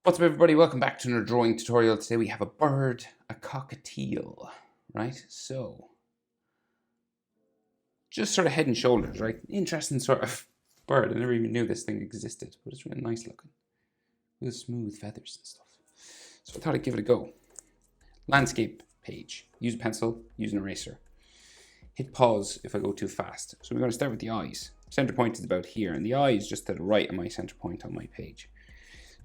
What's up, everybody? Welcome back to another drawing tutorial. Today we have a bird, a cockatiel, right? So, just sort of head and shoulders, right? Interesting sort of bird. I never even knew this thing existed, but it's really nice looking. With smooth feathers and stuff. So I thought I'd give it a go. Landscape page. Use a pencil, use an eraser. Hit pause if I go too fast. So we're going to start with the eyes. Center point is about here, and the eye is just to the right of my center point on my page.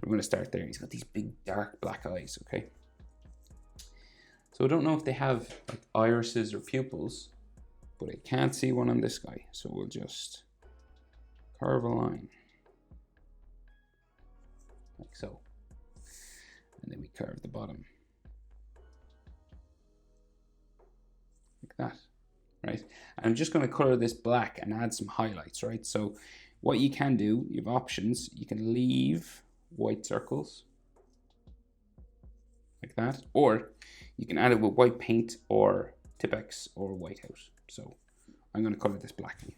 We're going to start there. He's got these big dark black eyes, okay? So I don't know if they have like irises or pupils, but I can't see one on this guy. So we'll just curve a line. Like so. And then we curve the bottom. Like that, right? And I'm just going to color this black and add some highlights, right? So what you can do, you have options. You can leave white circles like that, or you can add it with white paint or Tipex or whiteout. So I'm going to color this black anyway.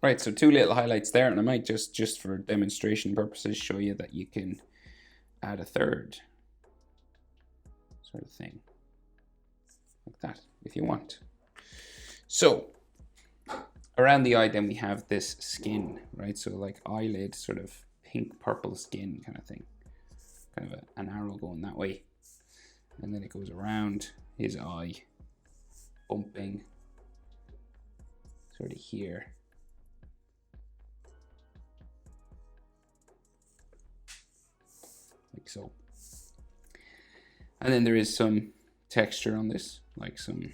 Right, so two little highlights there, and I might just for demonstration purposes show you that you can add a third sort of thing like that if you want. So around the eye then we have this skin, right? So like eyelid, sort of pink purple skin kind of thing, kind of an arrow going that way, and then it goes around his eye, bumping sort of here. Like so. And then there is some texture on this, like some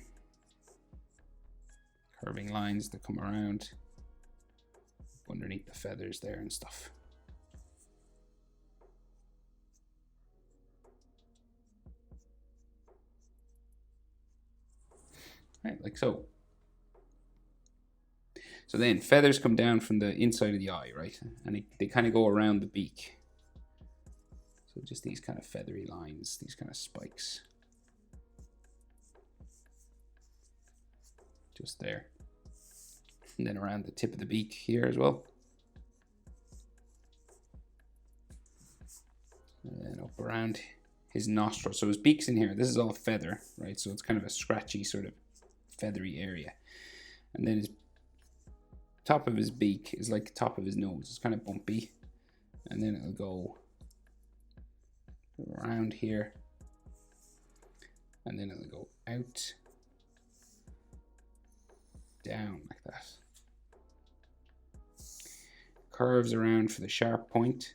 curving lines that come around underneath the feathers there and stuff. Right, like so. So then feathers come down from the inside of the eye, right? And they kind of go around the beak. So just these kind of feathery lines, these kind of spikes. Just there. And then around the tip of the beak here as well. And then up around his nostril. So his beak's in here. This is all feather, right? So it's kind of a scratchy sort of feathery area. And then his top of his beak is like the top of his nose. It's kind of bumpy. And then it'll go around here, and then it'll go out, down like that. Curves around for the sharp point,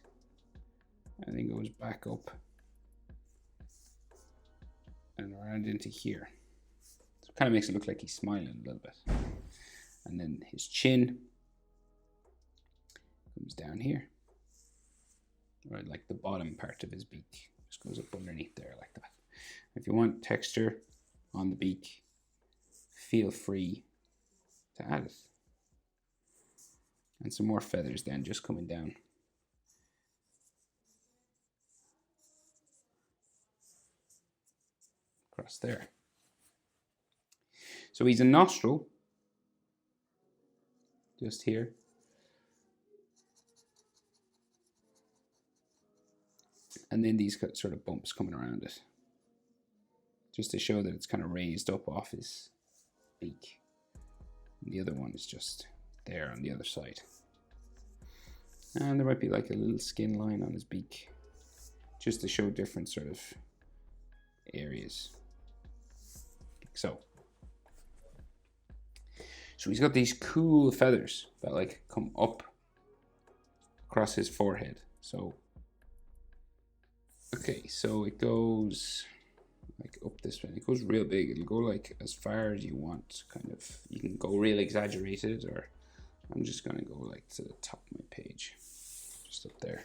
and then goes back up and around into here. So it kind of makes it look like he's smiling a little bit. And then his chin comes down here, or like the bottom part of his beak. Just goes up underneath there like that. If you want texture on the beak, feel free to add it. And some more feathers then just coming down. Across there. So he's a nostril, just here. And then these sort of bumps coming around it, just to show that it's kind of raised up off his beak. And the other one is just there on the other side. And there might be like a little skin line on his beak, just to show different sort of areas. Like so. So he's got these cool feathers that like come up across his forehead. So okay, so it goes like up this way. It goes real big. It'll go like as far as you want, kind of. You can go real exaggerated, or I'm just gonna go like to the top of my page, just up there.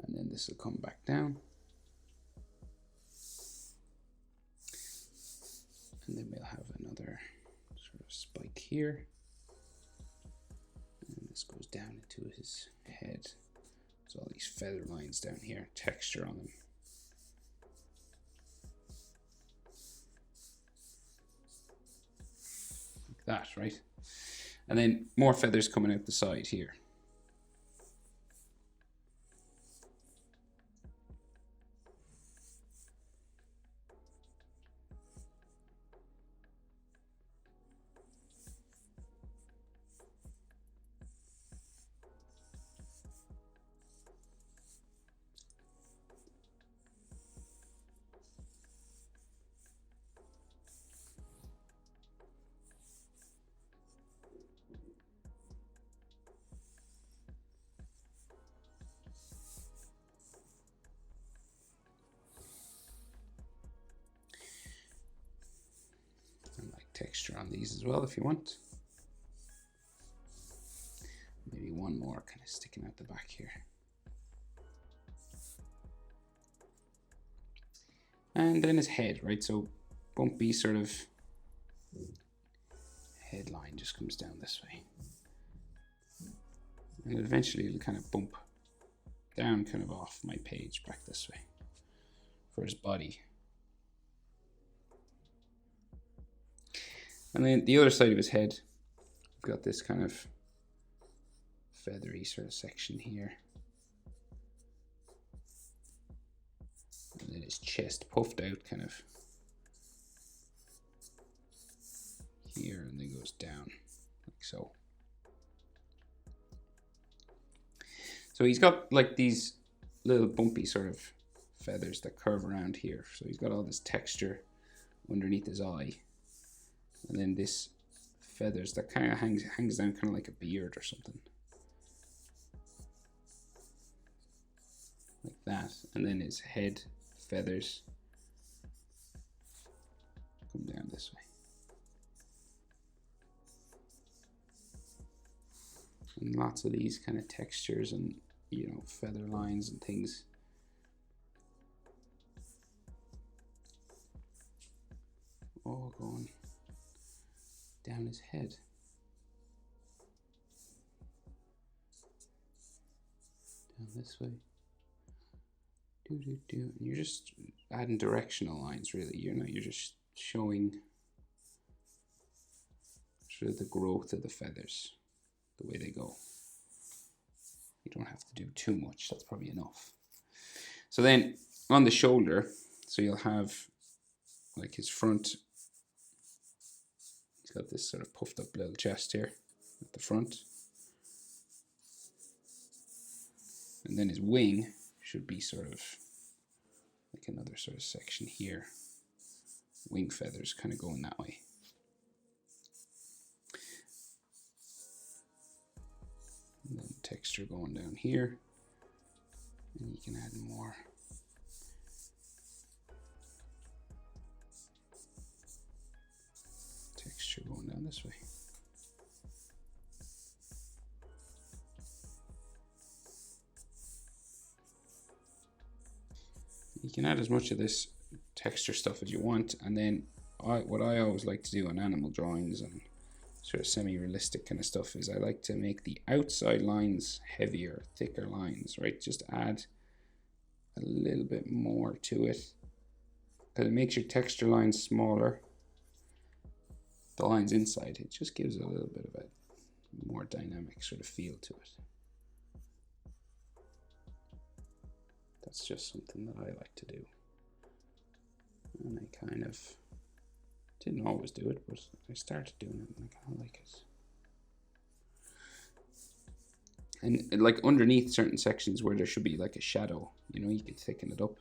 And then this will come back down. And then we'll have another sort of spike here. And this goes down into his head. There's all these feather lines down here, texture on them. Like that, right? And then more feathers coming out the side here. Texture on these as well if you want. Maybe one more kind of sticking out the back here. And then his head, right? So bumpy sort of headline just comes down this way. And eventually it'll kind of bump down kind of off my page back this way for his body. And then the other side of his head, we've got this kind of feathery sort of section here. And then his chest puffed out kind of here and then goes down like so. So he's got like these little bumpy sort of feathers that curve around here. So he's got all this texture underneath his eye. And then this feathers that kind of hangs down kind of like a beard or something. Like that. And then his head feathers come down this way. And lots of these kind of textures and, you know, feather lines and things. All going down his head. Down this way. And you're just adding directional lines, really. You're just showing sort of the growth of the feathers, the way they go. You don't have to do too much, that's probably enough. So then on the shoulder, so you'll have like his front. He's got this sort of puffed up little chest here at the front. And then his wing should be sort of like another sort of section here. Wing feathers kind of going that way. And then texture going down here. And you can add more. Texture going down this way. You can add as much of this texture stuff as you want, and then what I always like to do on animal drawings and sort of semi-realistic kind of stuff is I like to make the outside lines heavier, thicker lines, right? Just add a little bit more to it, because it makes your texture lines smaller. The lines inside, it just gives a little bit of a more dynamic sort of feel to it. That's just something that I like to do. And I kind of didn't always do it, but I started doing it and I kind of like it. And like underneath certain sections where there should be like a shadow, you know, you could thicken it up.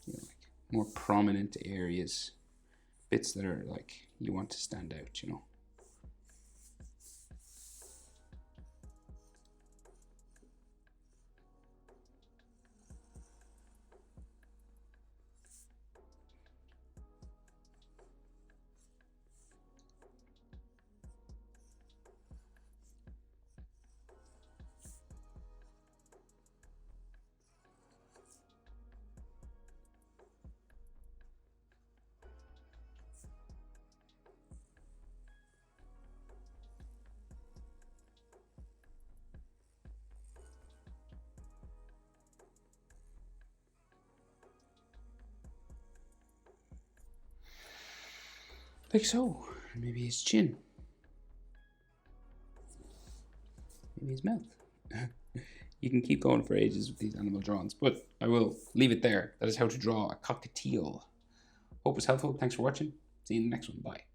You know, like more prominent areas, bits that are like you want to stand out, you know. Like so. Maybe his chin. Maybe his mouth. You can keep going for ages with these animal drawings, but I will leave it there. That is how to draw a cockatiel. Hope it's helpful. Thanks for watching. See you in the next one. Bye.